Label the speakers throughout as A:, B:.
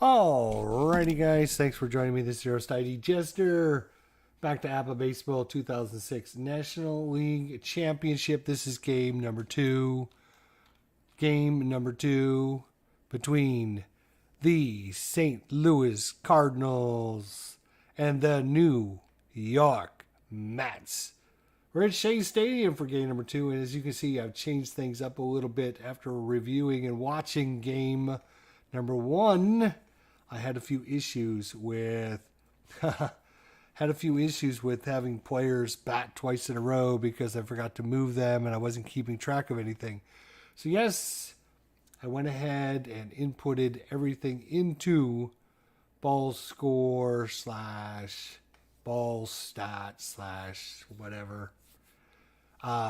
A: Alrighty, guys. Thanks for joining me. This is your host, ID Jester. Back to APBA Baseball 2006 National League Championship. This is game number two. Game number two between the St. Louis Cardinals and the New York Mets. We're at Shea Stadium for game number two, and as you can see, I've changed things up a little bit after reviewing and watching game number one. I had a few issues with having players bat twice in a row because I forgot to move them and I wasn't keeping track of anything. So yes, I went ahead and inputted everything into ball score / ball stat / whatever.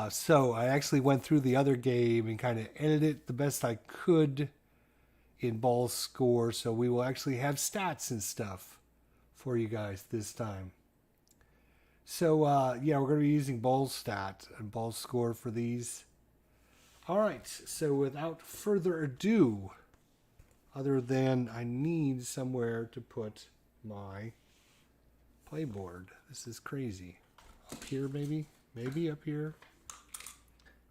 A: So I actually went through the other game and kind of edited it the best I could in ball score. So we will actually have stats and stuff for you guys this time. So yeah, we're going to be using ball stat and ball score for these. All right, so without further ado, other than I need somewhere to put my playboard. This is crazy. Up here, maybe? Maybe up here?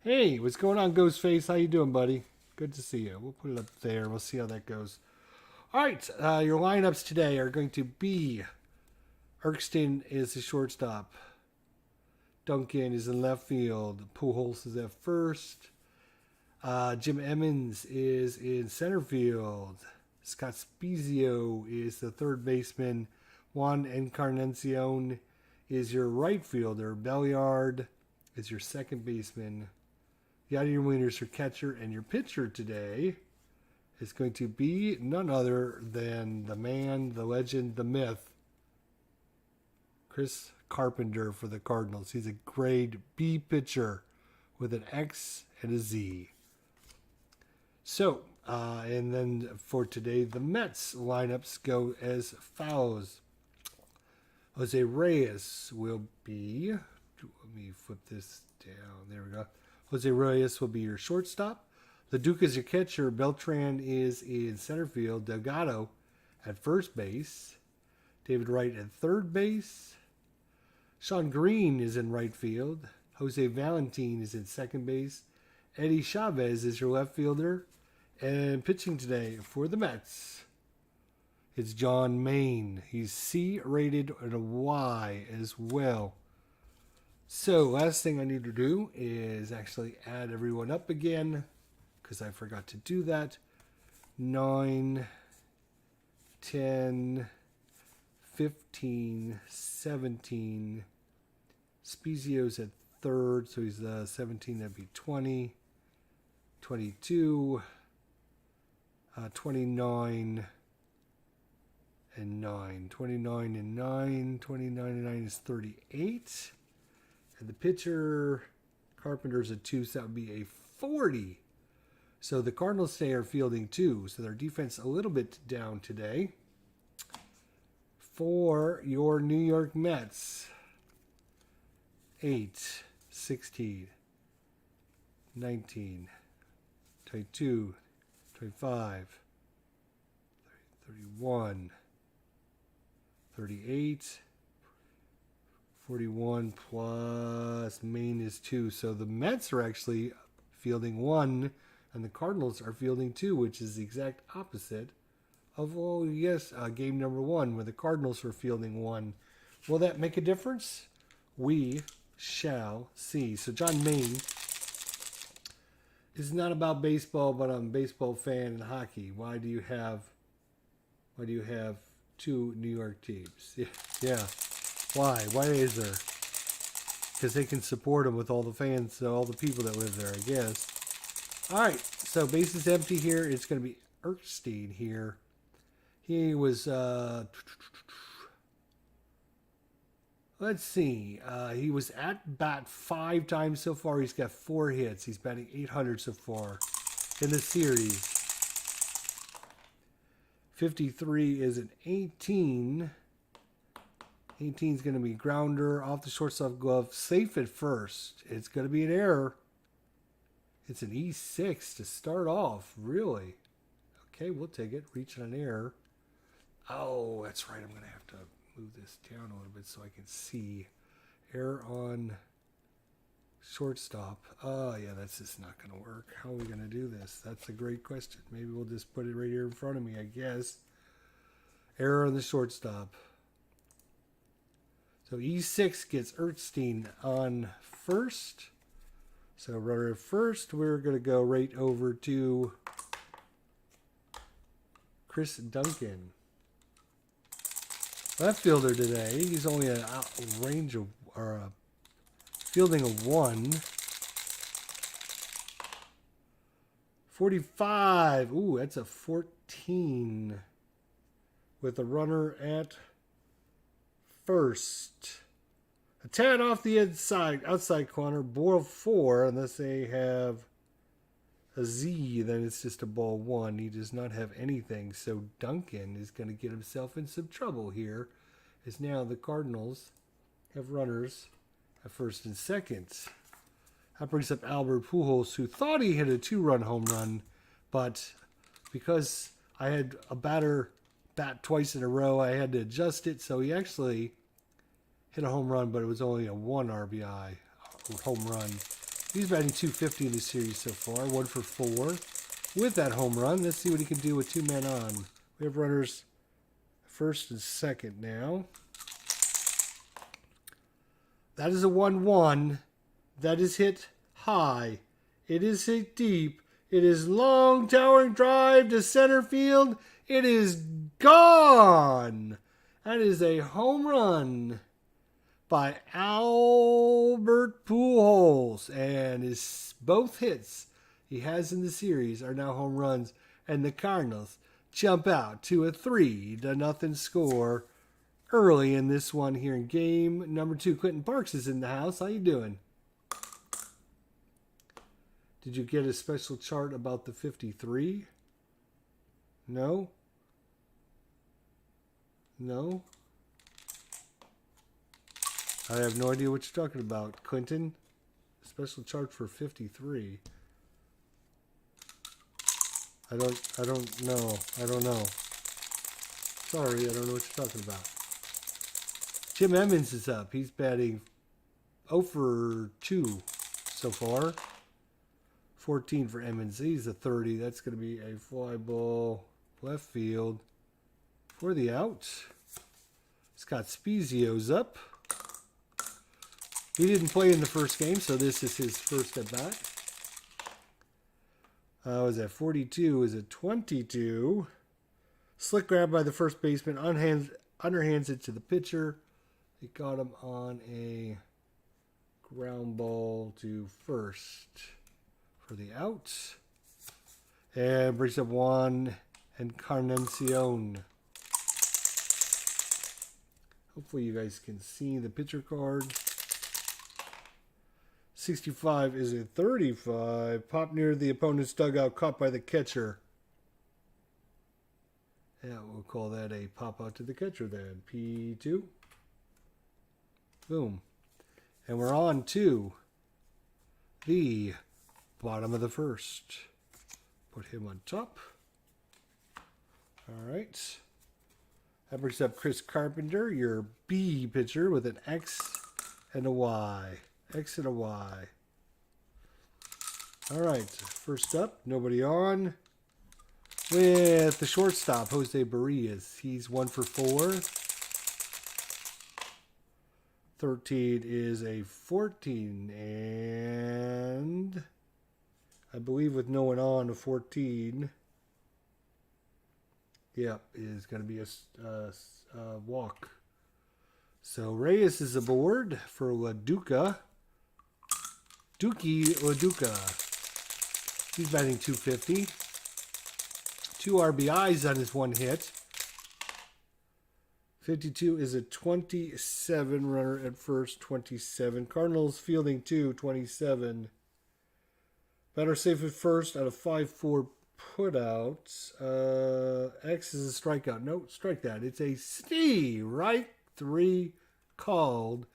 A: Hey, what's going on, Ghostface? How you doing, buddy? Good to see you. We'll put it up there. We'll see how that goes. All right, your lineups today are going to be Erkston is the shortstop. Duncan is in left field. Pujols is at first. Jim Emmons is in center field. Scott Spezio is the third baseman. Juan Encarnacion is your right fielder. Belliard is your second baseman. Yadier Molina is your catcher, and your pitcher today is going to be none other than the man, the legend, the myth, Chris Carpenter for the Cardinals. He's a grade B pitcher with an X and a Z. So, and then for today, the Mets lineups go as follows. Jose Reyes will be, let me flip this down, there we go. Jose Reyes will be your shortstop. Leduc is your catcher. Beltran is in center field. Delgado at first base. David Wright at third base. Sean Green is in right field. Jose Valentin is in second base. Eddie Chavez is your left fielder. And pitching today for the Mets, it's John Maine. He's C rated and a Y as well. So last thing I need to do is actually add everyone up again because I forgot to do that. 9, 10, 15, 17. Spezio's at third, so he's 17, that'd be 20. 22, 29, and 9. 29 and 9. 29 and 9 is 38. And the pitcher, Carpenter's a 2, so that would be a 40. So the Cardinals today are fielding 2. So their defense a little bit down today. For your New York Mets, 8, 16, 19, 22, 25, 31, 38, 41 plus Maine is 2. So the Mets are actually fielding 1 and the Cardinals are fielding 2, which is the exact opposite of, game number 1 where the Cardinals were fielding 1. Will that make a difference? We shall see. So John Maine is not about baseball, but I'm a baseball fan and hockey. Why do you have 2 New York teams? Yeah. Why? Why is there? Because they can support them with all the fans, all the people that live there, I guess. All right, so base is empty here. It's going to be Erskine here. He was, let's see. He was at bat 5 times so far. He's got 4 hits. He's batting .800 so far in the series. 53 is an 18. 18 is going to be grounder off the shortstop glove. Safe at first. It's going to be an error. It's an E6 to start off. Really? Okay, we'll take it. Reaching an error. Oh, that's right. I'm going to have to move this down a little bit so I can see. Error on shortstop. Oh, yeah, that's just not going to work. How are we going to do this? That's a great question. Maybe we'll just put it right here in front of me, I guess. Error on the shortstop. So E6 gets Ertstein on first. So runner at first, we're going to go right over to Chris Duncan. Left fielder today. He's only a range of, or a fielding of 1. 45. Ooh, that's a 14 with a runner at first. A tad off the outside corner. Ball 4, unless they have a Z, then it's just a ball 1. He does not have anything. So Duncan is going to get himself in some trouble here, as now the Cardinals have runners at first and second. That brings up Albert Pujols, who thought he hit a 2-run home run, but because I had a batter bat twice in a row, I had to adjust it. So he actually hit a home run, but it was only a 1 RBI home run. He's batting .250 in the series so far, 1 for 4 with that home run. Let's see what he can do with 2 men on. We have runners first and second now. That is a 1-1. That is hit high. It is hit deep. It is long towering drive to center field. It is gone. That is a home run by Albert Pujols, and both hits he has in the series are now home runs, and the Cardinals jump out to a 3-0 score early in this one here in game number 2. Quentin Parks is in the house. How you doing? Did you get a special chart about the 53? No? No? I have no idea what you're talking about, Quentin. Special chart for 53. I don't know. I don't know. Sorry, I don't know what you're talking about. Jim Emmons is up. He's batting 0 for 2 so far. 14 for Emmons. He's a 30. That's going to be a fly ball left field for the out. Scott Spezio's up. He didn't play in the first game, so this is his first at bat. Was that 42? Is it 22? Slick grab by the first baseman. Underhands it to the pitcher. He got him on a ground ball to first for the out. And brings up Juan Encarnacion. Hopefully you guys can see the pitcher card. 65 is a 35. Pop near the opponent's dugout, caught by the catcher. Yeah, we'll call that a pop out to the catcher then. P2. Boom. And we're on to the bottom of the first. Put him on top. All right. That brings up Chris Carpenter, your B pitcher, with an X and a Y. X and a Y. All right. First up, nobody on. With the shortstop, Jose Barrias. He's 1 for 4. 13 is a 14. And I believe with no one on, a 14. Yep, is going to be a walk. So Reyes is aboard for LaDuca. Dookie LaDuca. He's batting .250. 2 RBIs on his 1 hit. 52 is a 27 runner at first, 27. Cardinals fielding 2, 27. Batter safe at first out of 5-4 putouts. X is a strikeout. No, strike that. It's a C, right? 3 called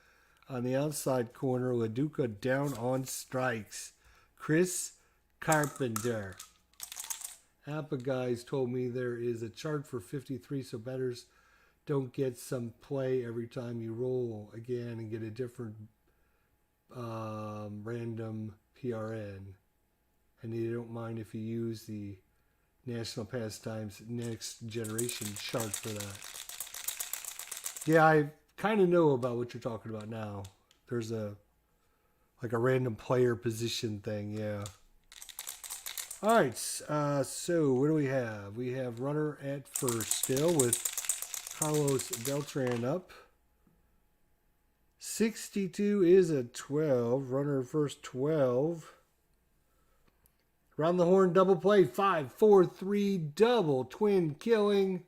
A: on the outside corner. LaDuca down on strikes. Chris Carpenter. APBA guys told me there is a chart for 53, so batters don't get some play every time you roll again and get a different random PRN. And they don't mind if you use the National Pastimes Next Generation chart for that. Yeah, I kind of know about what you're talking about now. There's a random player position thing, yeah. All right, so what do we have? We have runner at first still with Carlos Beltran up. 62 is a 12. Runner first 12. Round the horn double play. 5, 4, 3 double twin killing.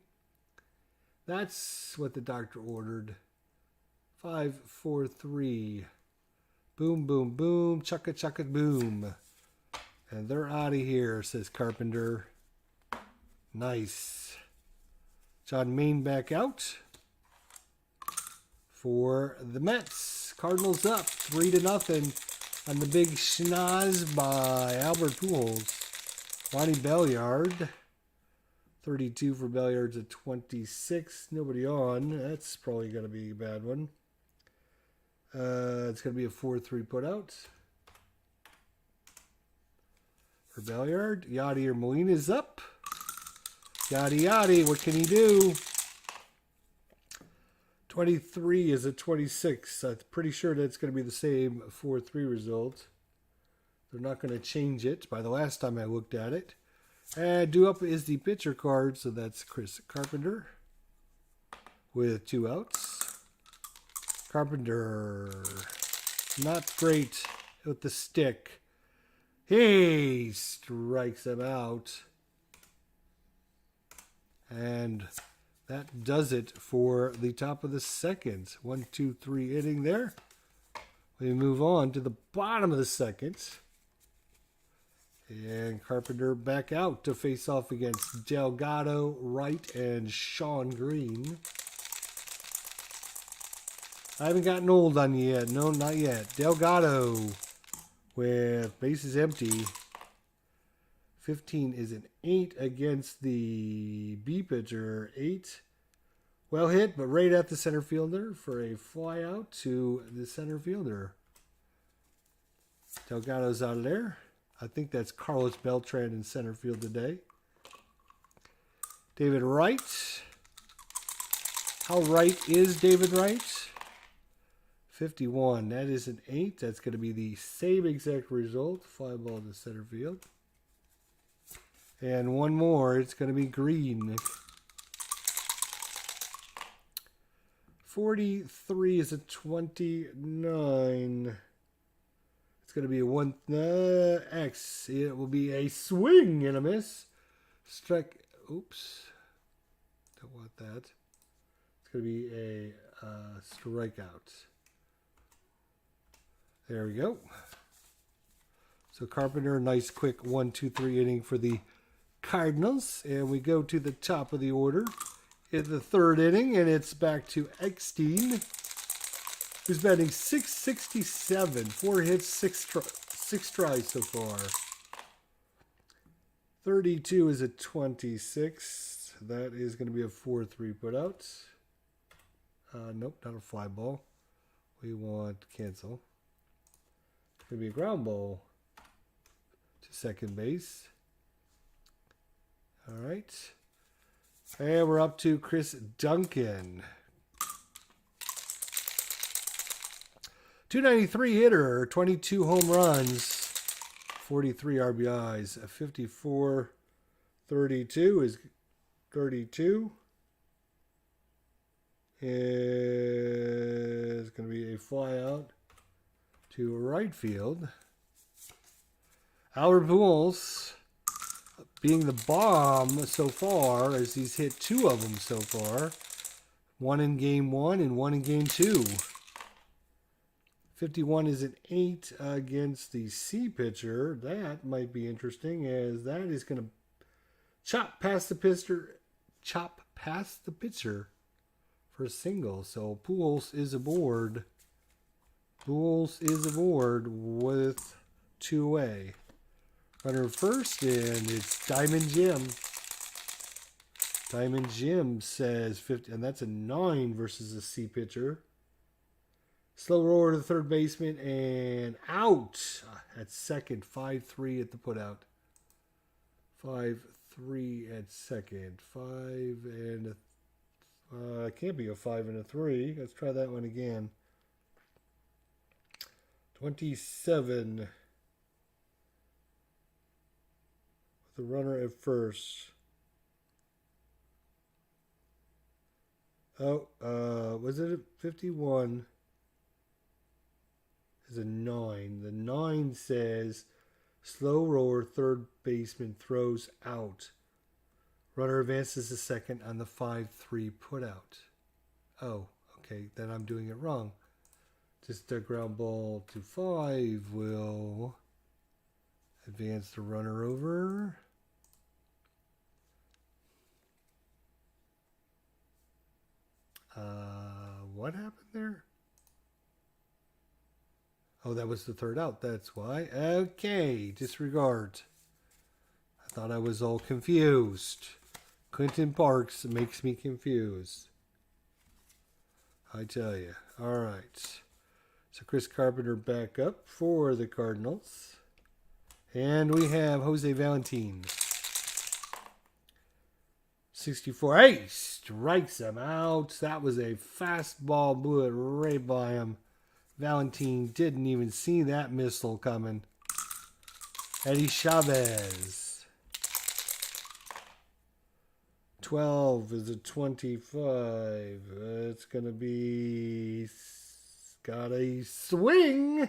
A: That's what the doctor ordered. 5, 4, 3. Boom, boom, boom. Chugga, chugga, boom. And they're out of here, says Carpenter. Nice. John Maine back out for the Mets. Cardinals up 3-0 on the big schnoz by Albert Pujols. Lonnie Belliard. 32 for Belliard's at 26. Nobody on. That's probably going to be a bad one. It's going to be a 4-3 put out. For Belliard, Yadier Molina's up. Yadi, what can he do? 23 is a 26. I'm pretty sure that's going to be the same 4-3 result. They're not going to change it by the last time I looked at it. And due up is the pitcher card, so that's Chris Carpenter with 2 outs. Carpenter, not great with the stick. He strikes him out. And that does it for the top of the second. 1, 2, 3 inning there. We move on to the bottom of the second. And Carpenter back out to face off against Delgado, Wright, and Sean Green. I haven't gotten old on you yet. No, not yet. Delgado with bases empty. 15 is an 8 against the B pitcher. 8. Well hit, but right at the center fielder for a fly out to the center fielder. Delgado's out of there. I think that's Carlos Beltran in center field today. David Wright. How right is David Wright? 51. That is an 8. That's going to be the same exact result. Fly ball to center field. And one more. It's going to be Green. 43 is a 29. It's going to be a 1 X. It will be a swing and a miss. Strike. Oops. Don't want that. It's going to be a strikeout. There we go. So Carpenter, nice quick 1, 2, 3 inning for the Cardinals. And we go to the top of the order in the third inning, and it's back to Eckstein, who's batting .667. 4 hits, 6 tries so far. 32 is a 26. That is going to be a 4-3 put out. Nope, not a fly ball. We want cancel. It's going to be a ground ball to second base. All right. And we're up to Chris Duncan. 293 hitter, 22 home runs, 43 RBIs. A 54-32 is 32. Is going to be a fly out to right field. Albert Pujols being the bomb so far, as he's hit 2 of them so far. 1 in game 1 and 1 in game 2. 51 is an 8 against the C pitcher. That might be interesting, as that is going to chop past the pitcher for a single. So Pujols is aboard. Pujols is aboard with 2 away. Runner first, and it's Diamond Jim. Diamond Jim says 50, and that's a 9 versus a C pitcher. Slow roller to the third baseman, and out at second. 5-3 at the putout. 5-3 at second. 5 and a... it can't be a 5 and a 3. Let's try that one again. 27. With the runner at first. Oh, was it a 51? Is a 9. The 9 says slow roller, third baseman throws out. Runner advances to second on the 5-3 putout. Oh, okay, then I'm doing it wrong. Just a ground ball to 5 will advance the runner over. What happened there? Oh, that was the third out. That's why. Okay, disregard. I thought I was all confused. Clinton Parks makes me confused. I tell you. All right. So Chris Carpenter back up for the Cardinals. And we have Jose Valentin. 64. Hey, strikes him out. That was a fastball, blew it right by him. Valentin didn't even see that missile coming. Eddie Chavez. 12 is a 25. It's going to be... Got a swing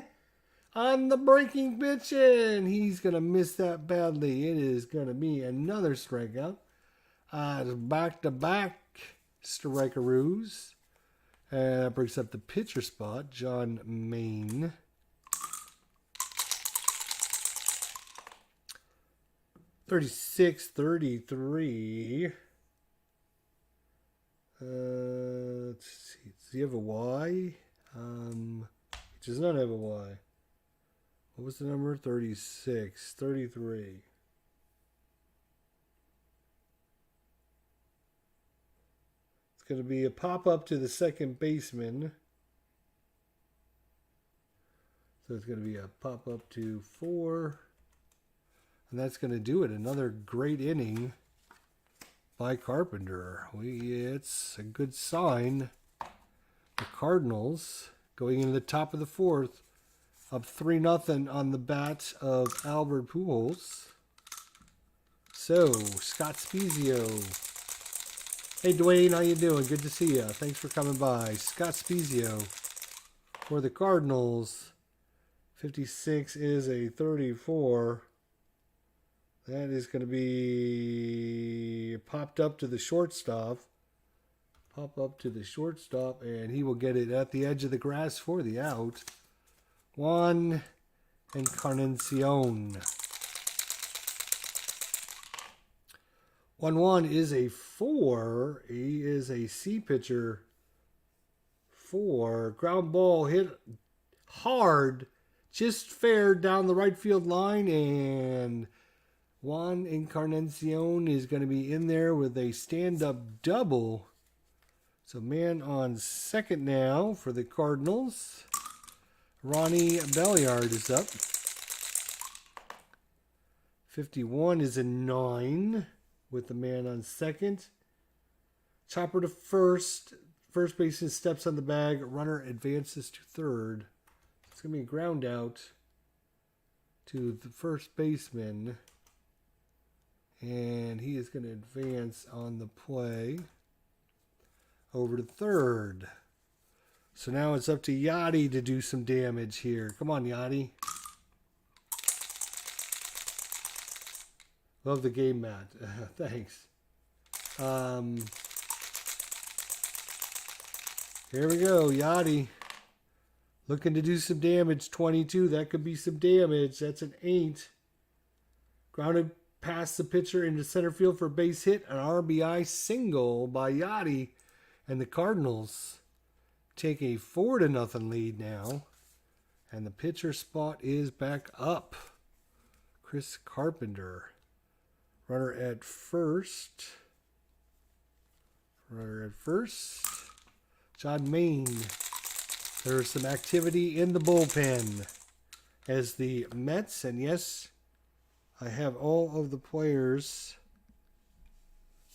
A: on the breaking pitch, and he's going to miss that badly. It is going to be another strikeout. Back-to-back strikearoos. And that brings up the pitcher spot, John Maine. $36.33. Let's see. Does he have a Y? He does not have a Y. What was the number? 36. 33. It's going to be a pop-up to the second baseman. So it's going to be a pop-up to 4. And that's going to do it. Another great inning by Carpenter. It's a good sign. The Cardinals going into the top of the 4th. Up 3-0 on the bat of Albert Pujols. So, Scott Spezio. Hey, Dwayne, how you doing? Good to see you. Thanks for coming by. Scott Spezio for the Cardinals. 56 is a 34. That is going to be popped up to the shortstop. Pop up to the shortstop, and he will get it at the edge of the grass for the out. Juan Encarnacion. 1-1 is a 4. He is a C pitcher. 4. Ground ball hit hard, just fair down the right field line, and Juan Encarnacion is going to be in there with a stand-up double. So man on second now for the Cardinals. Ronnie Belliard is up. 51 is a 9 with the man on second. Chopper to first. First baseman steps on the bag. Runner advances to third. It's going to be a ground out to the first baseman. And he is going to advance on the play over to third. So now it's up to Yachty to do some damage here. Come on, Yachty. Love the game, Matt. Thanks. Here we go, Yachty. Looking to do some damage. 22. That could be some damage. That's an 8. Grounded past the pitcher into center field for a base hit. An RBI single by Yachty. And the Cardinals take a 4-0 lead now. And the pitcher spot is back up. Chris Carpenter. Runner at first. John Maine. There's some activity in the bullpen as the Mets, and yes, I have all of the players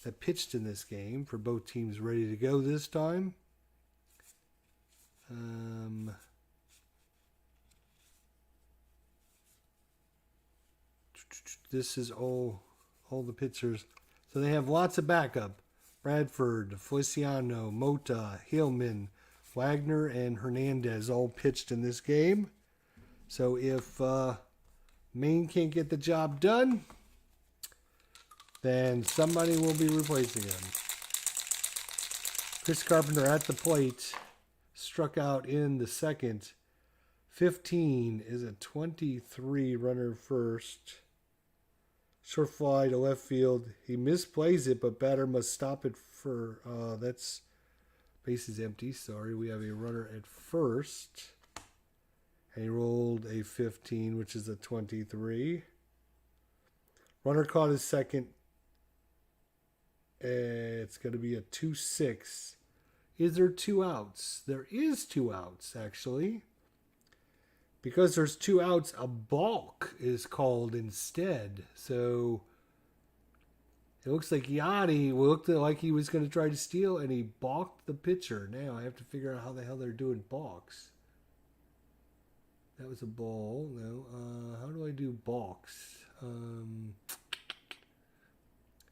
A: that pitched in this game for both teams ready to go this time. This is all the pitchers. So they have lots of backup. Bradford, Feliciano, Mota, Hillman, Wagner, and Hernandez all pitched in this game. So if Maine can't get the job done, then somebody will be replacing him. Chris Carpenter at the plate, struck out in the second. 15 is a 23 runner first. Short fly to left field. He misplays it, but batter must stop it for, that's base is empty. Sorry, we have a runner at first. And he rolled a 15, which is a 23. Runner caught his second. It's going to be a 2-6. Is there 2 outs? There is 2 outs, actually. Because there's 2 outs, a balk is called instead. So it looks like Yachty looked like he was going to try to steal, and he balked the pitcher. Now I have to figure out how the hell they're doing balks. That was a ball. No. How do I do balks?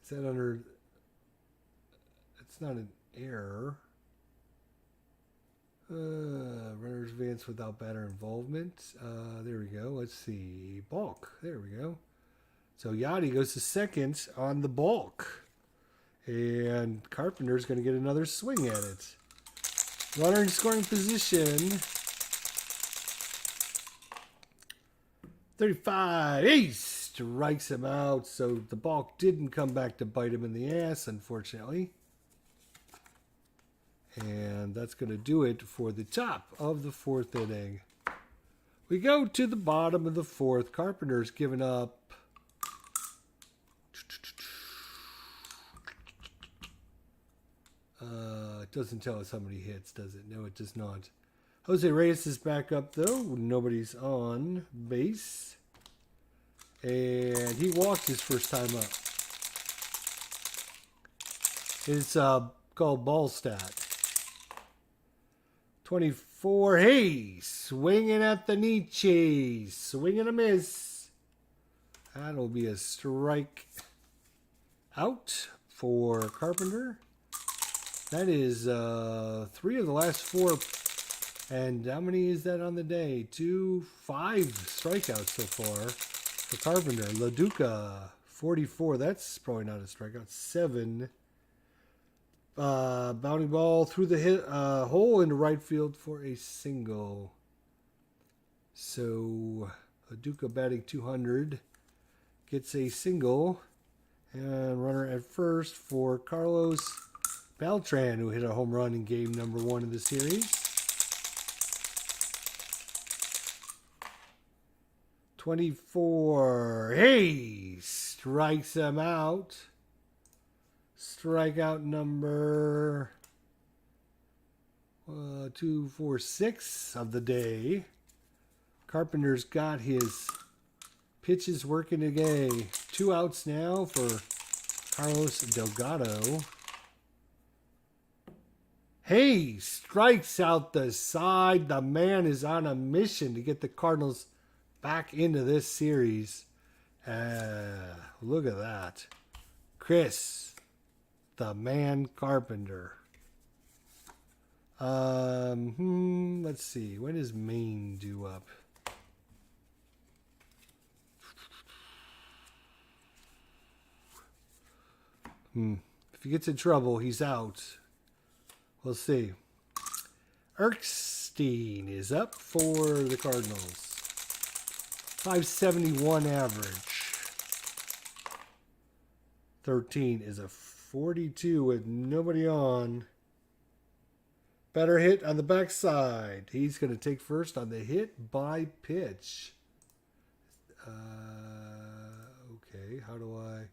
A: Is that under... It's not an error. Runners advance without batter involvement. There we go. Let's see. Balk. There we go. So Yachty goes to second on the balk. And Carpenter's going to get another swing at it. Runner in scoring position. 35. Ace strikes him out. So the balk didn't come back to bite him in the ass, unfortunately. And that's going to do it for the top of the 4th inning. We go to the bottom of the 4th. Carpenter's given up. It doesn't tell us how many hits, does it? No, it does not. Jose Reyes is back up, though. Nobody's on base. And he walked his first time up. It's called ball stat. 24. Hey, swinging at the Nietzsche. Swing and a miss. That'll be a strike out for Carpenter. That is 3 of the last 4. And how many is that on the day? 5 strikeouts so far for Carpenter. LaDuca, 44. That's probably not a strikeout. 7. Bounding ball through the hole into right field for a single. So LaDuca batting 200 gets a single. And runner at first for Carlos Beltran, who hit a home run in game number 1 of the series. 24. Hey, strikes him out. Strikeout number 246 of the day. Carpenter's got his pitches working today. 2 outs now for Carlos Delgado. Hey, strikes out the side. The man is on a mission to get the Cardinals back into this series. Look at that. Chris, the man Carpenter. Let's see. When is Maine due up? If he gets in trouble, he's out. We'll see. Erskine is up for the Cardinals. 571 average. 13 is a 42 with nobody on. Better hit on the backside. He's going to take first on the hit by pitch. Okay, how do I...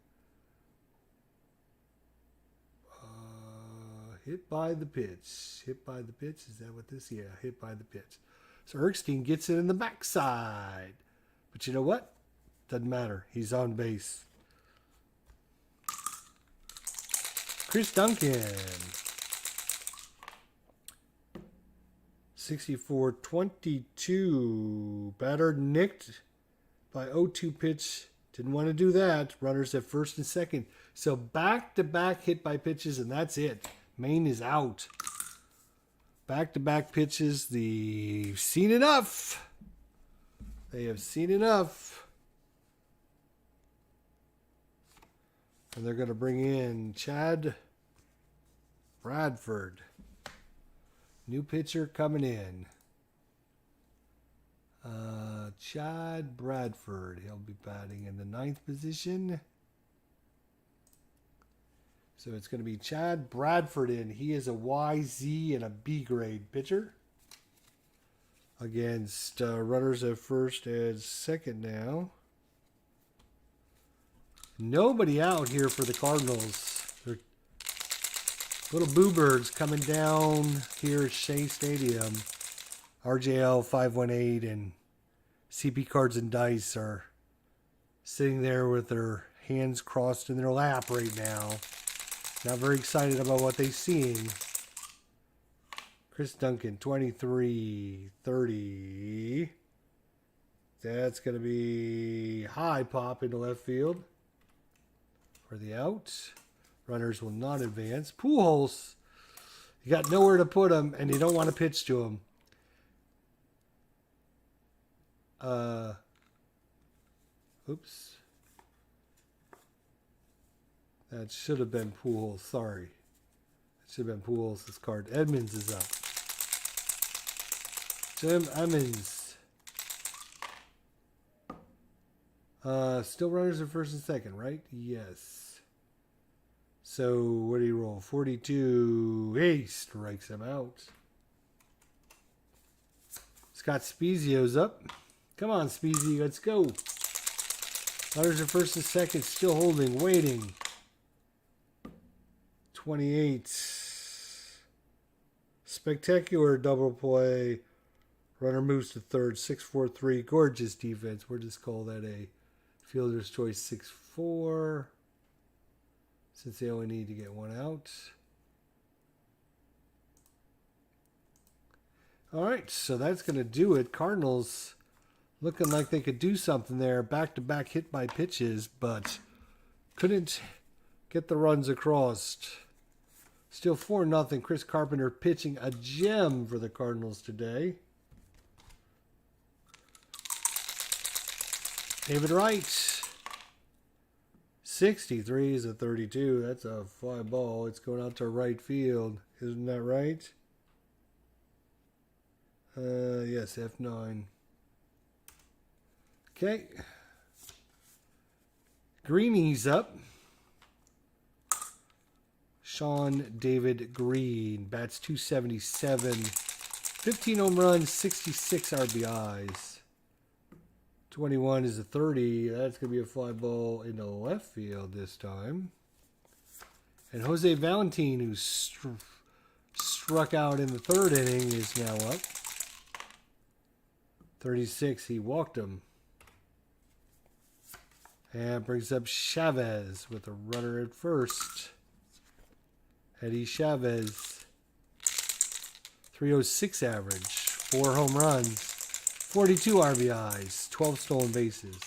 A: hit by the pitch. Hit by the pitch. Is that what this? Yeah, hit by the pitch. So Erskine gets it in the backside. But you know what? Doesn't matter. He's on base. Chris Duncan. 64-22. Batter nicked by 0-2 pitch. Didn't want to do that. Runners at first and second. So back-to-back hit by pitches, and that's it. Maine is out. Back-to-back pitches. They've seen enough. They have seen enough. And they're going to bring in Chad Bradford. New pitcher coming in. Chad Bradford. He'll be batting in the 9th position. So it's going to be Chad Bradford in. He is a YZ and a B grade pitcher. Against runners at first and second now. Nobody out here for the Cardinals. They're little boo birds coming down here at Shea Stadium. RJL 518 and CP Cards and Dice are sitting there with their hands crossed in their lap right now. Not very excited about what they're seeing. Chris Duncan, 23-30. That's going to be high pop into left field. For the out. Runners will not advance. Pujols. You got nowhere to put him, and you don't want to pitch to him. Oops. That should have been Pujols. Sorry. That should have been Pujols' this card. Edmonds is up. Jim Edmonds. Still runners at first and second, right? Yes. So, what do you roll? 42. He strikes him out. Scott Spezio's up. Come on, Spezio, let's go. Runners at first and second, still holding, waiting. 28. Spectacular double play. Runner moves to third, 6-4-3. Gorgeous defense. We'll just call that a fielder's choice 6-4. Since they only need to get one out. All right, so that's going to do it. Cardinals looking like they could do something there. Back-to-back hit by pitches, but couldn't get the runs across. Still 4-0. Chris Carpenter pitching a gem for the Cardinals today. David Wright. 63 is a 32. That's a fly ball. It's going out to right field. Isn't that right? Yes, F9. Okay. Greeny's up. Sean David Green bats .277, 15 home runs, 66 RBIs. 21 is a 30. That's going to be a fly ball into left field this time. And Jose Valentin, who struck out in the 3rd inning, is now up. 36, he walked him. And brings up Chavez with a runner at first. Eddie Chavez, 306 average, 4 home runs, 42 RBIs, 12 stolen bases.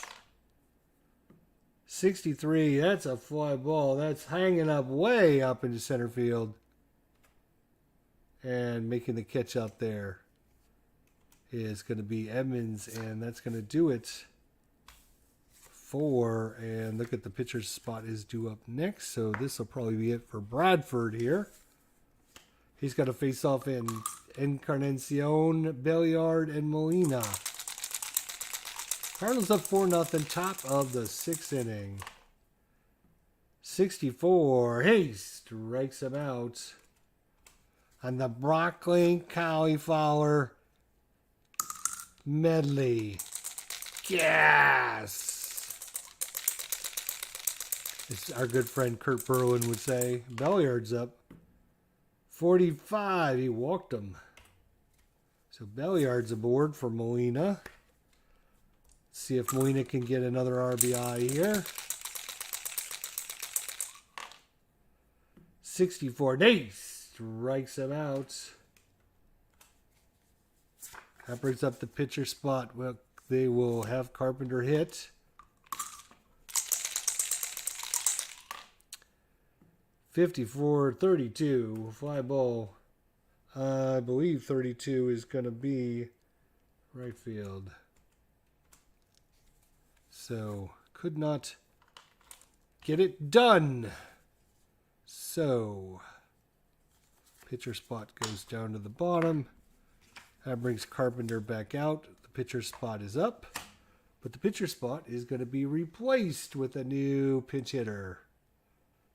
A: 63, that's a fly ball. That's hanging up way up into center field. And making the catch out there is going to be Edmonds, and that's going to do it. 4, and look at the pitcher's spot is due up next, so this will probably be it for Bradford here. He's got to face off in Encarnacion, Belliard, and Molina. Cardinals up 4-0, top of the 6th inning. 64, he strikes him out. On the broccoli cauliflower medley. Yes! as our good friend Kurt Berwin would say. Belliard's up. 45. He walked him. So Belliard's aboard for Molina. See if Molina can get another RBI here. 64. Nice. Strikes him out. That brings up the pitcher spot. Well, they will have Carpenter hit. 54-32. Fly ball. I believe 32 is going to be right field. So, could not get it done. So, pitcher spot goes down to the bottom. That brings Carpenter back out. The pitcher spot is up. But the pitcher spot is going to be replaced with a new pinch hitter.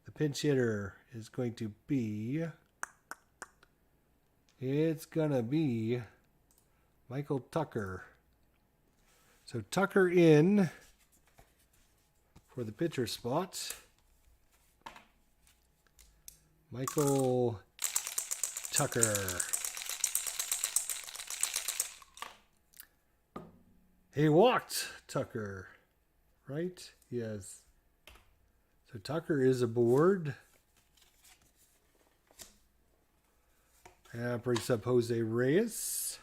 A: The pinch hitter is going to be... It's going to be Michael Tucker. So Tucker in for the pitcher spot. Michael Tucker. He walked Tucker, right? Yes. So Tucker is aboard. That brings up Jose Reyes.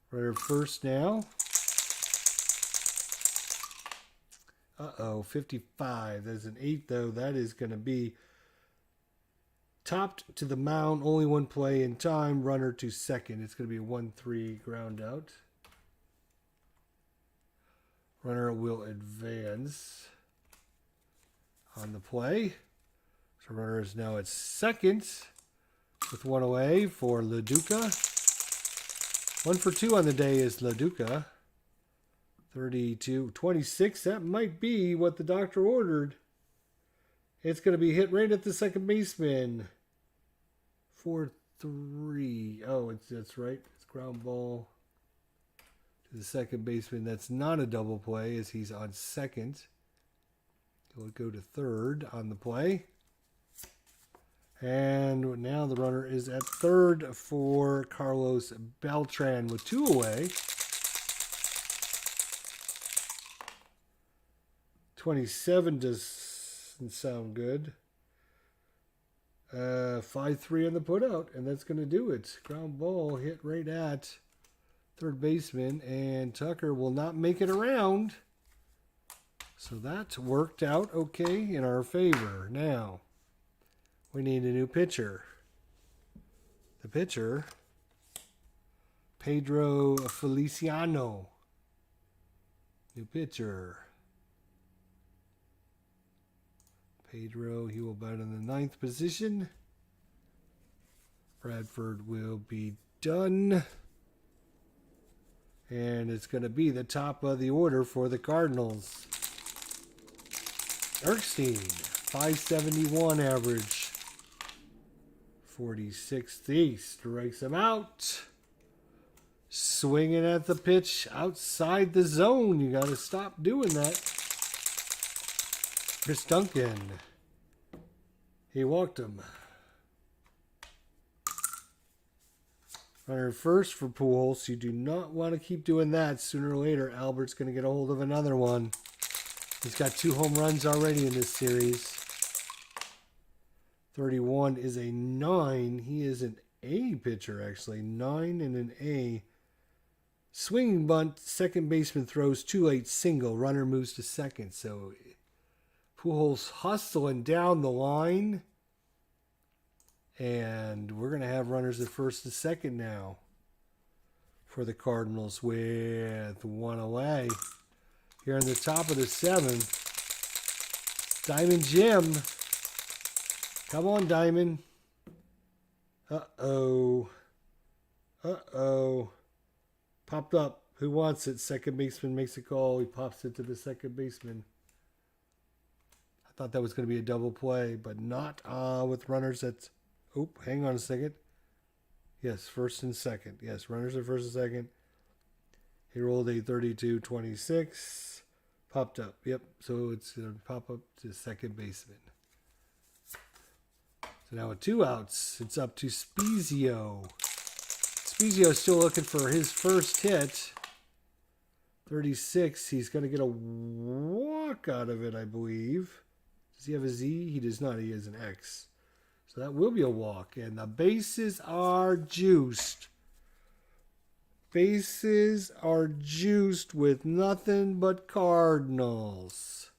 A: Runner first now. 55. There's an 8, though. That is going to be topped to the mound. Only one play in time. Runner to second. It's going to be a 1-3 ground out. Runner will advance on the play. So runner is now at second with one away for LaDuca. 1 for 2 on the day is LaDuca. 32-26. That might be what the doctor ordered. It's going to be hit right at the second baseman. 4-3. Oh, that's right. It's ground ball to the second baseman. That's not a double play as he's on second. He'll go to third on the play. And now the runner is at third for Carlos Beltran with 2 away. 27 doesn't sound good. 5-3 on the putout, and that's going to do it. Ground ball hit right at third baseman, and Tucker will not make it around. So that worked out okay in our favor. Now, we need a new pitcher. The pitcher, Pedro Feliciano. New pitcher. Pedro, he will bat in the 9th position. Bradford will be done. And it's going to be the top of the order for the Cardinals. Erskine, 571 average. 46th East strikes him out. Swinging at the pitch outside the zone. You got to stop doing that. Chris Duncan. He walked him. Runner first for Pujols. You do not want to keep doing that. Sooner or later, Albert's going to get a hold of another one. He's got 2 home runs already in this series. 31 is a 9. He is an A pitcher, actually. 9 and an A. Swinging bunt. Second baseman throws too late. Single. Runner moves to second. So Pujols hustling down the line. And we're going to have runners at first and second now for the Cardinals with 1 away. Here in the top of the 7th. Diamond Jim. Come on, Diamond. Uh-oh. Uh-oh. Popped up. Who wants it? Second baseman makes a call. He pops it to the second baseman. I thought that was going to be a double play, but not with runners at... Oh, hang on a second. Yes, first and second. Yes, runners at first and second. He rolled a 32-26. Popped up. Yep. So it's going to pop up to second baseman. So now with 2 outs, it's up to Spezio. Spezio's still looking for his first hit. 36. He's going to get a walk out of it, I believe. Does he have a Z? He does not. He has an X. So that will be a walk. And the bases are juiced. Bases are juiced with nothing but Cardinals.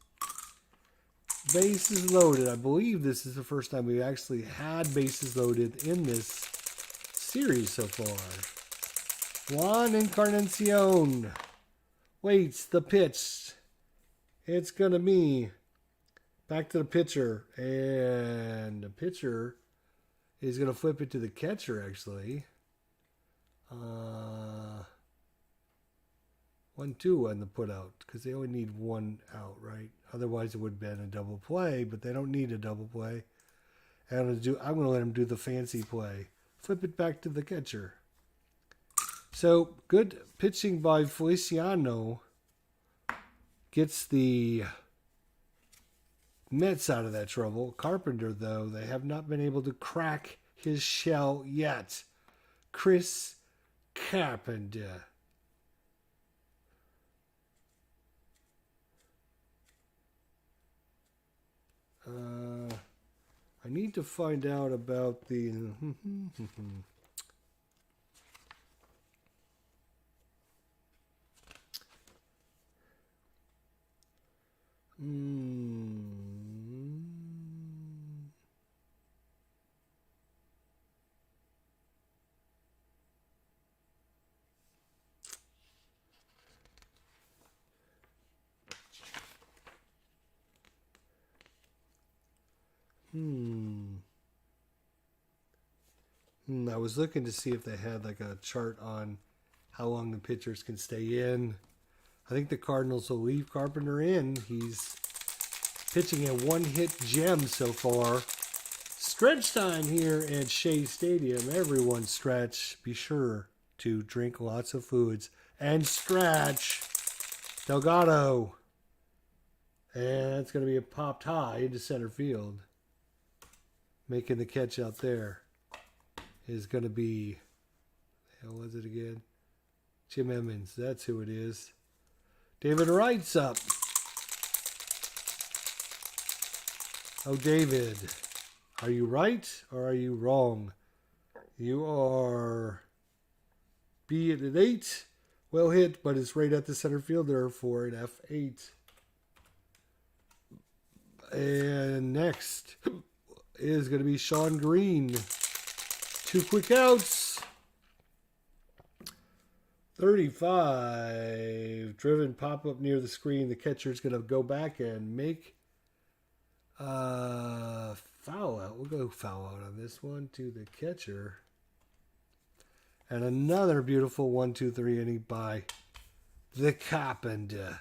A: Bases loaded. I believe this is the first time we've actually had bases loaded in this series so far. Juan Encarnacion waits the pitch. It's going to be back to the pitcher. And the pitcher is going to flip it to the catcher, actually. 1-2 on the put out because they only need 1 out, right? Otherwise, it would have been a double play, but they don't need a double play. And I'm going to let them do the fancy play. Flip it back to the catcher. So, good pitching by Feliciano gets the Mets out of that trouble. Carpenter, though, they have not been able to crack his shell yet. Chris Carpenter. I need to find out about the... I was looking to see if they had like a chart on how long the pitchers can stay in. I think the Cardinals will leave Carpenter in. He's pitching a 1-hit gem so far. Stretch time here at Shea Stadium. Everyone stretch. Be sure to drink lots of foods and stretch. Delgado. And that's going to be a popped high into center field. Making the catch out there is going to be, how was it again? Jim Emmons. That's who it is. David Wright's up. Oh, David, are you right or are you wrong? You are B at an 8. Well hit, but it's right at the center fielder for an F8. And next is going to be Sean Green. 2 quick outs. 35. Driven pop-up near the screen. The catcher's going to go back and make foul out. We'll go foul out on this one to the catcher. And another beautiful 1-2-3 inning by the Carpenter.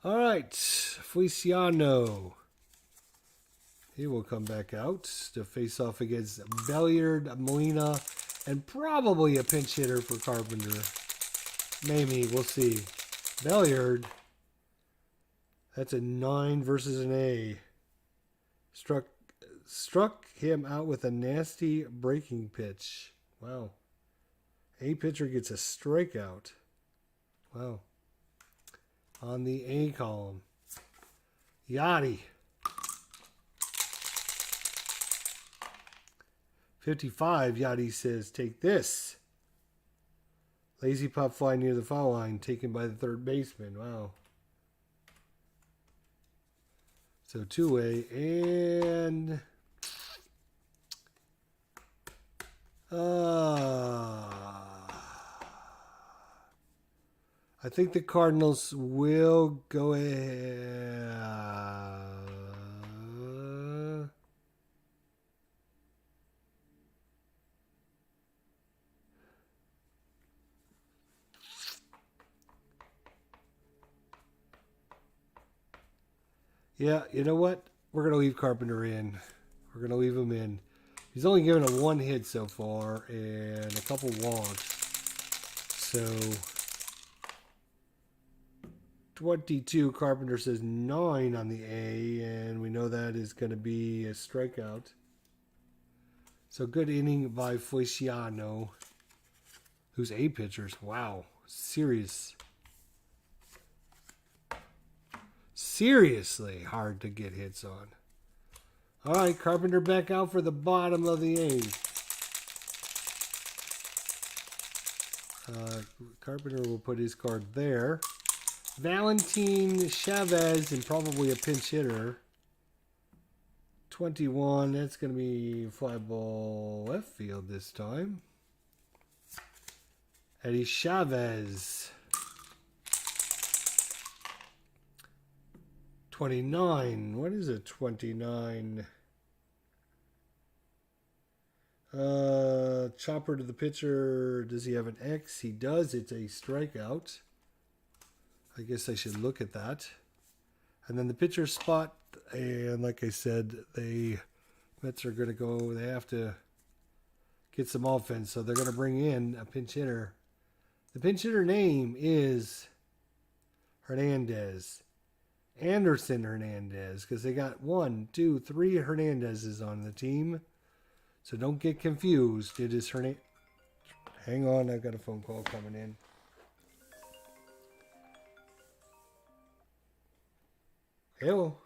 A: All right. Feliciano. He will come back out to face off against Belliard, Molina, and probably a pinch hitter for Carpenter. Maybe. We'll see. Belliard. That's a 9 versus an A. Struck him out with a nasty breaking pitch. Wow. A pitcher gets a strikeout. Wow. On the A column. Yachty. 55, Yachty says, take this. Lazy pop fly near the foul line, taken by the third baseman. Wow. So 2-way, and I think the Cardinals will go ahead. Yeah, you know what? We're going to leave Carpenter in. We're going to leave him in. He's only given a 1 hit so far and a couple walks. So 22. Carpenter says 9 on the A, and we know that is going to be a strikeout. So good inning by Feliciano, who's A pitchers. Wow, seriously hard to get hits on. All right, Carpenter back out for the bottom of the 8th. Carpenter will put his card there. Valentin Chavez and probably a pinch hitter. 21, that's going to be fly ball left field this time. Eddie Chavez. 29, what is it, 29? Chopper to the pitcher. Does he have an X? He does. It's a strikeout. I guess I should look at that. And then the pitcher spot, and like I said, the Mets are going to go, they have to get some offense, so they're going to bring in a pinch hitter. The pinch hitter name is Hernandez. Anderson Hernandez, because they got 1, 2, 3 Hernandezes on the team. So don't get confused. It is Hernandez. Hang on, I've got a phone call coming in. Hello.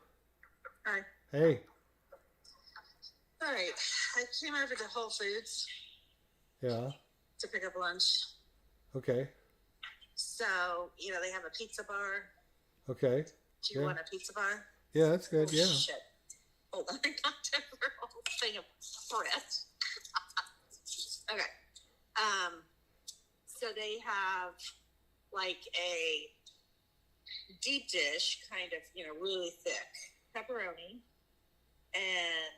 B: Hi.
A: Hey.
B: All right. I came over to Whole Foods.
A: Yeah.
B: To pick up lunch.
A: Okay.
B: So, they have a pizza bar.
A: Okay.
B: Do you want a pizza bar?
A: Yeah, that's good.
B: Oh,
A: yeah.
B: Shit. Hold on. I knocked over a whole thing of bread. Okay. So they have like a deep dish, kind of, really thick pepperoni and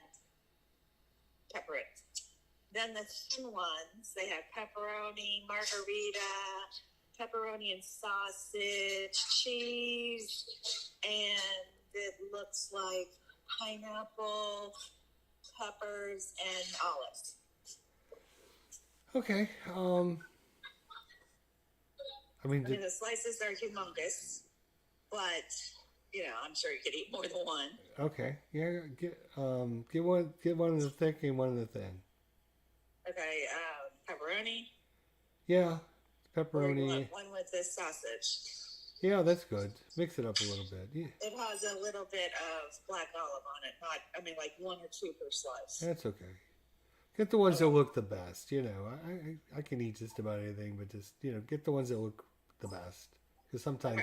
B: pepperoni. Then the thin ones, they have pepperoni, margarita, pepperoni and sausage, cheese, and it looks like pineapple, peppers, and olives.
A: Okay.
B: The slices are humongous, but I'm sure you could eat more than one.
A: Okay. Yeah. Get one of the thick and one of the thin.
B: Okay. Pepperoni.
A: Yeah. Pepperoni.
B: One with the sausage.
A: Yeah, that's good. Mix it up a little bit. Yeah.
B: It has a little bit of black olive on it. Like 1 or 2 per slice.
A: That's okay. Get the ones that look the best. I can eat just about anything, but just, get the ones that look the best. Because sometimes,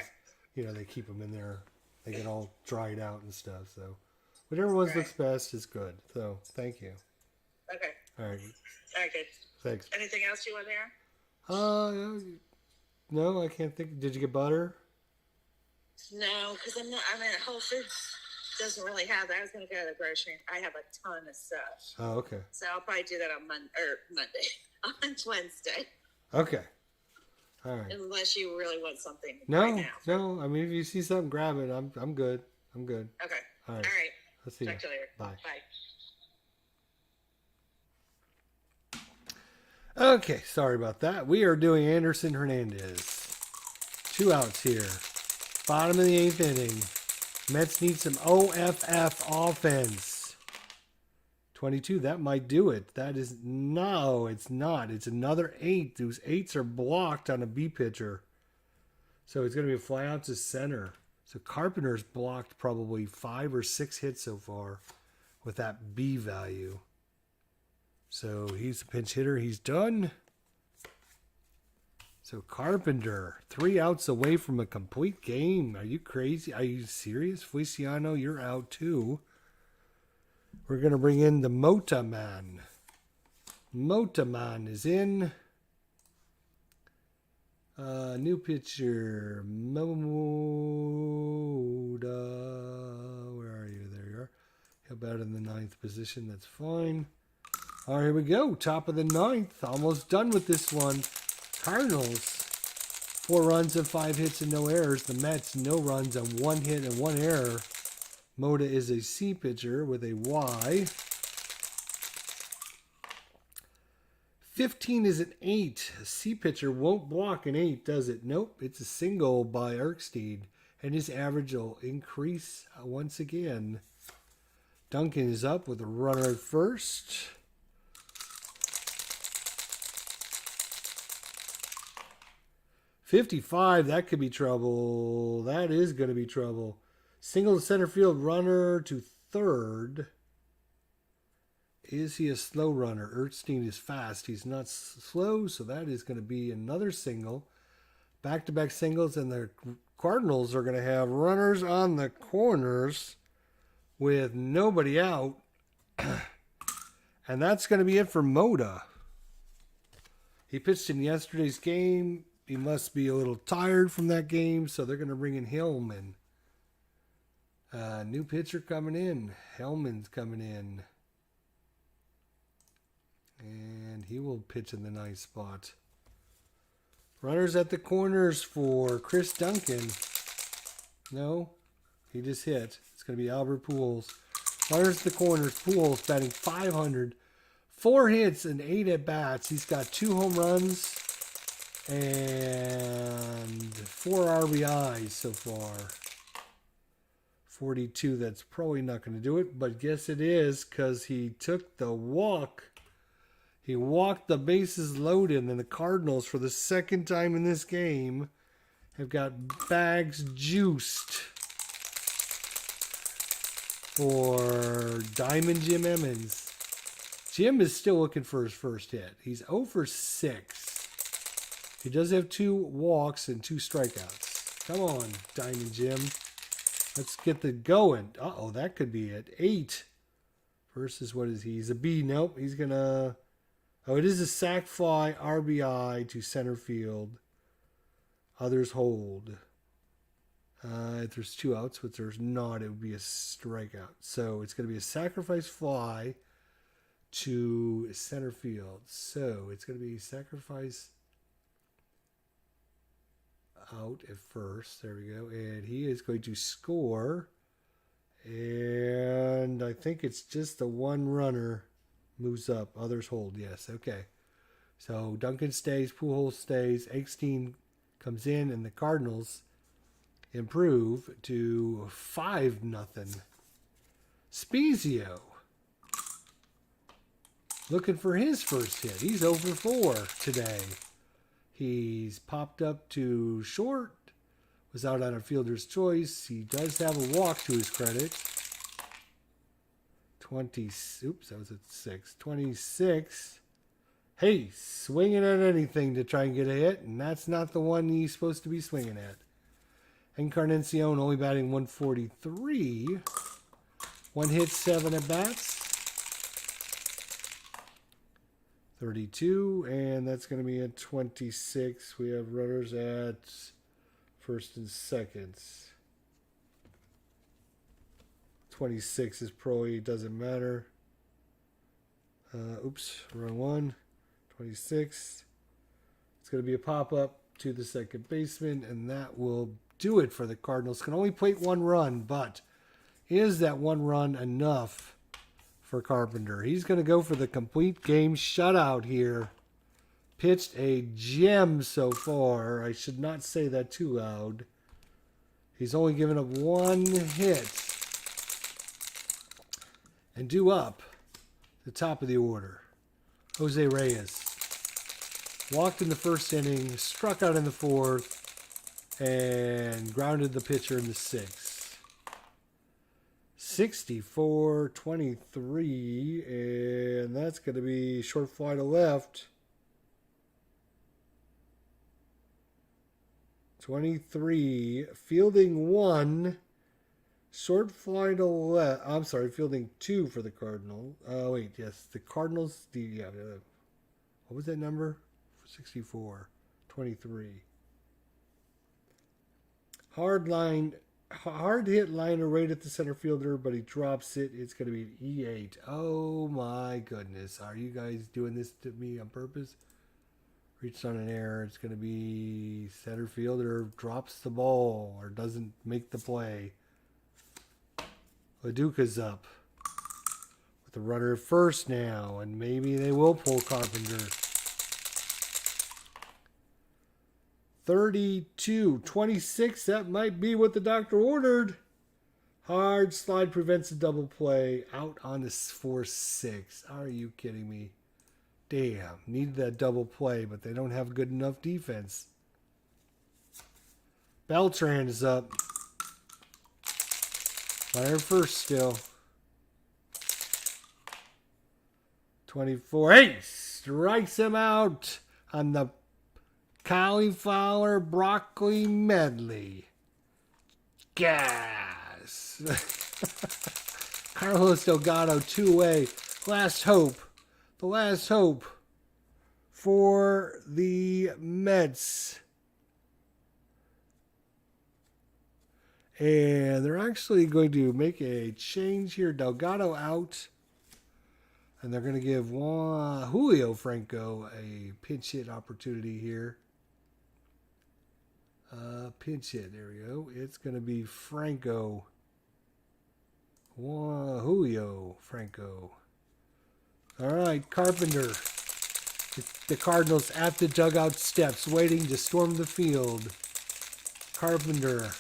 A: they keep them in there. They get all dried out and stuff. So, whatever one looks best is good. So, thank you.
B: Okay.
A: All right.
B: All right, good.
A: Thanks.
B: Anything else you want there?
A: No, I can't think. Did you get butter?
B: No, because I'm at Whole Foods. Doesn't really have that. I was going to go to the grocery. I have a ton of stuff.
A: Oh, okay.
B: So I'll probably do that on Monday. On Wednesday.
A: Okay. All right.
B: Unless you really want something
A: right
B: now.
A: No. If you see something, grab it. I'm good.
B: Okay.
A: All right. Let's see.
B: Talk to you later.
A: Bye.
B: Bye.
A: Okay. Sorry about that. We are doing Anderson Hernandez. 2 outs here. Bottom of the 8th inning. Mets need some OFF offense. 22, that might do it. That is, no, it's not. It's another 8. Those 8s are blocked on a B pitcher. So it's going to be a fly out to center. So Carpenter's blocked probably 5 or 6 hits so far with that B value. So he's a pinch hitter. He's done. So Carpenter, 3 outs away from a complete game. Are you crazy? Are you serious? Feliciano, you're out too. We're going to bring in the Mota Man. Mota Man is in. New pitcher, Moda. Where are you? There you are. How about in the 9th position? That's fine. All right, here we go. Top of the 9th. Almost done with this one. Cardinals, 4 runs and 5 hits and no errors. The Mets, no runs and 1 hit and 1 error. Moda is a C pitcher with a Y. 15 is an 8. A C pitcher won't block an 8, does it? Nope. It's a single by Erksteed. And his average will increase once again. Duncan is up with a runner at first. $55, that could be trouble. That is going to be trouble. Single to center field, runner to third. Is he a slow runner? Ertstein is fast. He's not slow, so that is going to be another single. Back-to-back singles, and the Cardinals are going to have runners on the corners with nobody out. And that's going to be it for Moda. He pitched in yesterday's game. He must be a little tired from that game, so they're going to bring in Hillman. New pitcher coming in. Hellman's coming in. And he will pitch in the ninth spot. Runners at the corners for Chris Duncan. No, he just hit. It's going to be Albert Pujols. Runners at the corners. Pujols batting .500. 4 hits and 8 at-bats. He's got 2 home runs and 4 RBIs so far. 42, that's probably not going to do it, but guess it is because he took the walk. He walked the bases loaded, and the Cardinals, for the second time in this game, have got bags juiced for Diamond Jim Emmons. Jim is still looking for his first hit. He's 0 for 6. He does have 2 walks and 2 strikeouts. Come on, Diamond Jim. Let's get the going. Uh-oh, that could be it. 8 versus, what is he? He's a B. Nope, he's going to... Oh, it is a sac fly, RBI to center field. Others hold. If there's 2 outs, but there's not, it would be a strikeout. So it's going to be a sacrifice fly to center field. So it's going to be sacrifice out at first. There we go. And he is going to score. And I think it's just the 1 runner moves up. Others hold. Yes. Okay. So Duncan stays. Pujols stays. Eckstein comes in, and the Cardinals improve to 5-0. Spezio looking for his first hit. He's 0 for 4 today. He's popped up to short. Was out on a fielder's choice. He does have a walk to his credit. 20. Oops, that was at 6. 26. Hey, swinging at anything to try and get a hit, and that's not the one he's supposed to be swinging at. Encarnacion only batting .143. 1 hit, 7 at bats. 32, and that's going to be at 26. We have runners at first and second. 26 is probably doesn't matter. Oops, wrong one. 26. It's going to be a pop-up to the second baseman, and that will do it for the Cardinals. Can only plate 1 run, but is that 1 run enough for Carpenter? He's going to go for the complete game shutout here. Pitched a gem so far. I should not say that too loud. He's only given up 1 hit. And due up the top of the order, Jose Reyes. Walked in the first inning, struck out in the 4th, and grounded the pitcher in the 6th. 64-23, and that's going to be short fly to left. 23, fielding 1. Short fly to left. I'm sorry, fielding 2 for the Cardinals. Wait, yes, the Cardinals. What was that number? 64, 23. Hard hit liner right at the center fielder, but he drops it. It's going to be an E8. Oh my goodness, are you guys doing this to me on purpose? Reached on an error. It's going to be center fielder drops the ball or doesn't make the play. LaDuca's up with the runner at first now, and maybe they will pull Carpenter. 32, 26. That might be what the doctor ordered. Hard slide prevents a double play. Out on this 4-6. Are you kidding me? Damn. Needed that double play, but they don't have good enough defense. Beltran is up. Fire first still. 24. Hey! Strikes him out on the cauliflower broccoli medley. Gas. Carlos Delgado 2-away. Last hope. The last hope for the Mets. And they're actually going to make a change here. Delgado out. And they're going to give Julio Franco a pinch hit opportunity here. Pinch hit. There we go. It's going to be Franco. Julio Franco. All right, Carpenter. The Cardinals at the dugout steps, waiting to storm the field. Carpenter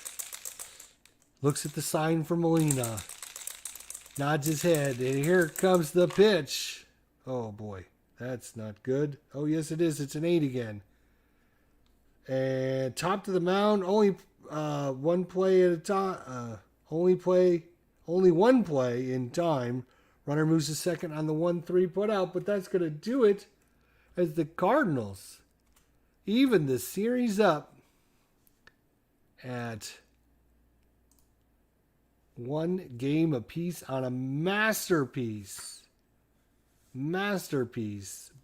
A: looks at the sign for Molina. Nods his head, and here comes the pitch. Oh, boy. That's not good. Oh, yes, it is. It's an 8 again. And top to the mound, only one play at a time. Only one play in time. Runner moves to second on the 1-3 put out, but that's going to do it as the Cardinals even the series up at 1 game apiece on a masterpiece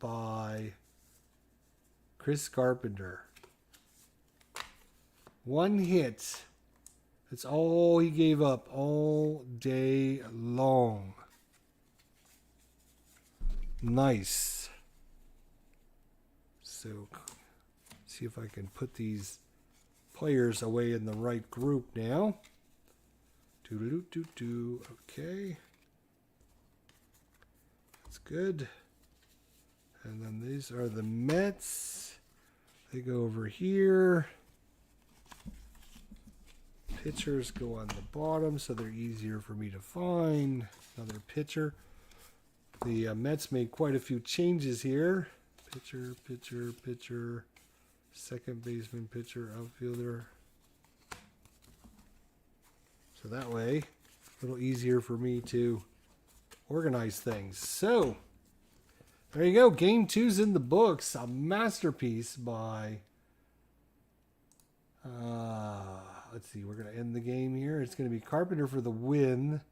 A: by Chris Carpenter. 1 hit. That's all he gave up all day long. Nice. So, see if I can put these players away in the right group now. Okay. That's good. And then these are the Mets. They go over here. Pitchers go on the bottom, so they're easier for me to find. Another pitcher. The Mets made quite a few changes here. Pitcher. Second baseman, pitcher, outfielder. So that way, a little easier for me to organize things. So, there you go. Game 2's in the books. A masterpiece by... let's see. We're going to end the game here. It's going to be Carpenter for the win.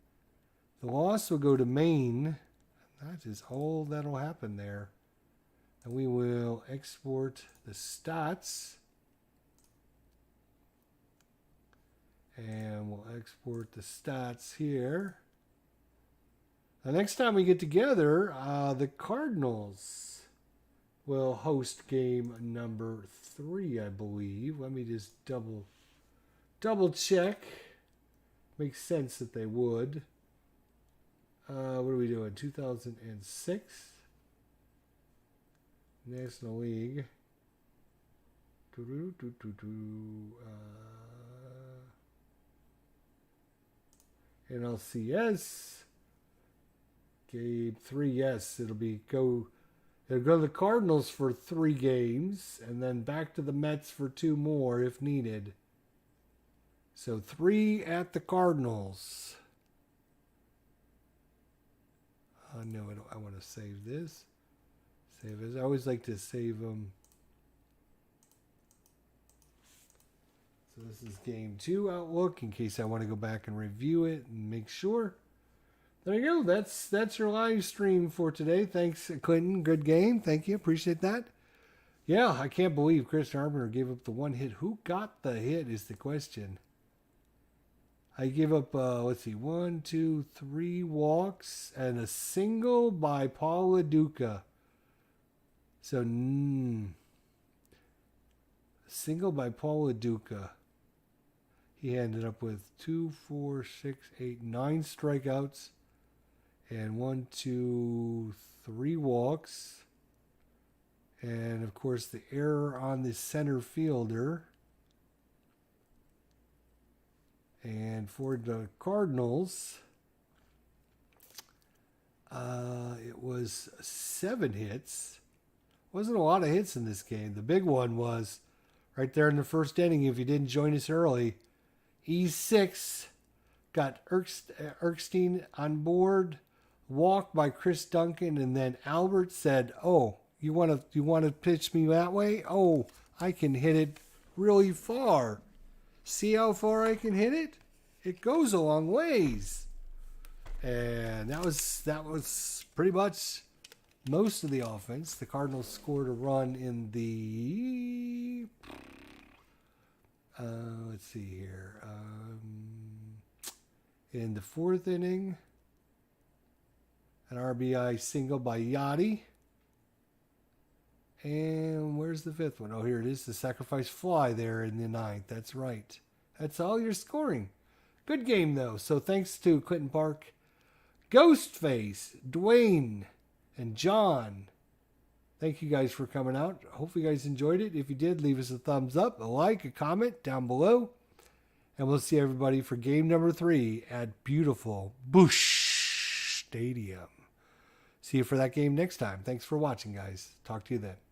A: The loss will go to Maine. That is all that'll happen there. And we will export the stats. And we'll export the stats here. The next time we get together, the Cardinals will host game number 3, I believe. Let me just double check. Makes sense that they would. What are we doing? 2006 National League. NLCS. Game 3, yes. It'll go to the Cardinals for 3 games, and then back to the Mets for 2 more if needed. So 3 at the Cardinals. No, I want to save this. Save this. I always like to save them. So this is game 2 outlook in case I want to go back and review it and make sure. There you go. That's your live stream for today. Thanks, Clinton. Good game. Thank you. Appreciate that. Yeah, I can't believe Chris Carpenter gave up the 1 hit. Who got the hit is the question. I gave up, 1, 2, 3 walks and a single by Paul LaDuca. So, a single by Paul LaDuca. He ended up with 2, 4, 6, 8, 9 strikeouts and 1, 2, 3 walks And, of course, the error on the center fielder. And for the Cardinals, it was 7 hits. Wasn't a lot of hits in this game. The big one was right there in the first inning. If you didn't join us early, E6 got Erskine on board, walked by Chris Duncan, and then Albert said, "Oh, you want to pitch me that way? Oh, I can hit it really far. See how far I can hit it? It goes a long ways." And that was pretty much most of the offense. The Cardinals scored a run in the let's see here. In the 4th inning, an RBI single by Yachty. And where's the 5th one? Oh, here it is. The sacrifice fly there in the 9th. That's right. That's all you're scoring. Good game, though. So thanks to Clinton Park, Ghostface, Dwayne, and John. Thank you guys for coming out. Hopefully you guys enjoyed it. If you did, leave us a thumbs up, a like, a comment down below. And we'll see everybody for game number 3 at beautiful Busch Stadium. See you for that game next time. Thanks for watching, guys. Talk to you then.